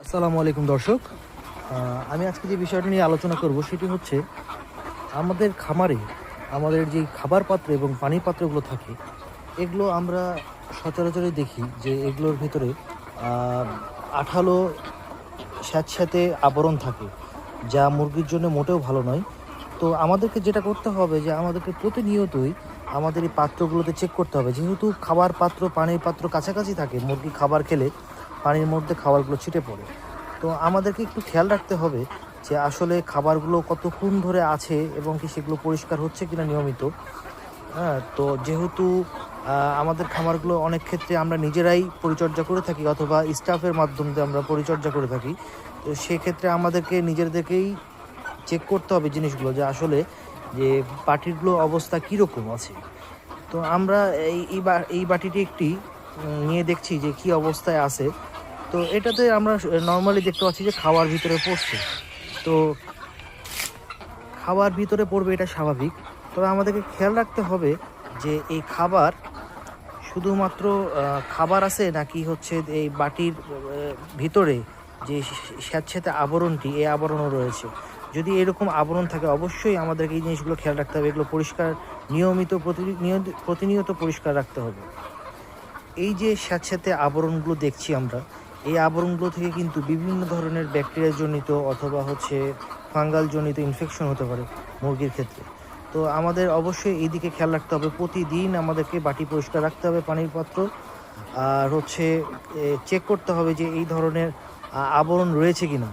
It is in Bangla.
আসসালামু আলাইকুম দর্শক। আমি আজকে যে বিষয়টা নিয়ে আলোচনা করব সেটি হচ্ছে আমাদের খামারে আমাদের যে খাবার পাত্র এবং পানির পাত্রগুলো থাকে এগুলো আমরা সচরাচরই দেখি যে এগুলোর ভিতরে আঠালো স্যাঁতস্যাঁতে আবরণ থাকে, যা মুরগির জন্য মোটেও ভালো নয়। তো আমাদেরকে যেটা করতে হবে যে আমাদেরকে প্রতিনিয়তই আমাদের এই পাত্রগুলোতে চেক করতে হবে, যেহেতু খাবার পাত্র পানির পাত্র কাছাকাছি থাকে, মুরগি খাবার খেলে পানির মধ্যে খাবারগুলো ছিটে পড়ে। তো আমাদেরকে একটু খেয়াল রাখতে হবে যে আসলে খাবারগুলো কতক্ষণ ধরে আছে এবং কি সেগুলো পরিষ্কার হচ্ছে কিনা নিয়মিত। হ্যাঁ, তো যেহেতু আমাদের খামারগুলো অনেক ক্ষেত্রে আমরা নিজেরাই পরিচর্যা করে থাকি অথবা স্টাফের মাধ্যমে আমরা পরিচর্যা করে থাকি, তো সেক্ষেত্রে আমাদেরকে নিজেদেরকেই চেক করতে হবে জিনিসগুলো যে আসলে যে বাটিগুলো অবস্থা কীরকম আছে। তো আমরা এই বাটিটি একটি নিয়ে দেখছি যে কি অবস্থায় আছে। তো এটাতে আমরা নর্মালি দেখতে পাচ্ছি যে খাওয়ার ভিতরে পড়ছে। তো খাবার ভিতরে পড়বে এটা স্বাভাবিক, তবে আমাদেরকে খেয়াল রাখতে হবে যে এই খাবার শুধুমাত্র খাবার আছে নাকি হচ্ছে এই বাটির ভিতরে যে স্যাঁতস্যাঁতে আবরণটি, এই আবরণও রয়েছে। যদি এরকম আবরণ থাকে অবশ্যই আমাদেরকে এই জিনিসগুলো খেয়াল রাখতে হবে, এগুলো পরিষ্কার প্রতিনিয়ত পরিষ্কার রাখতে হবে। এই যে স্যাঁতস্যাঁতে আবরণগুলো দেখছি আমরা, এই আবরণগুলো থেকে কিন্তু বিভিন্ন ধরনের ব্যাকটেরিয়া জনিত অথবা হচ্ছে ফাঙ্গাল জনিত ইনফেকশন হতে পারে মুরগির ক্ষেত্রে। তো আমাদের অবশ্যই এই দিকে খেয়াল রাখতে হবে, প্রতিদিন আমাদেরকে বাটি পরিষ্কার রাখতে হবে, পানির পাত্র, আর হচ্ছে চেক করতে হবে যে এই ধরনের আবরণ রয়েছে কিনা।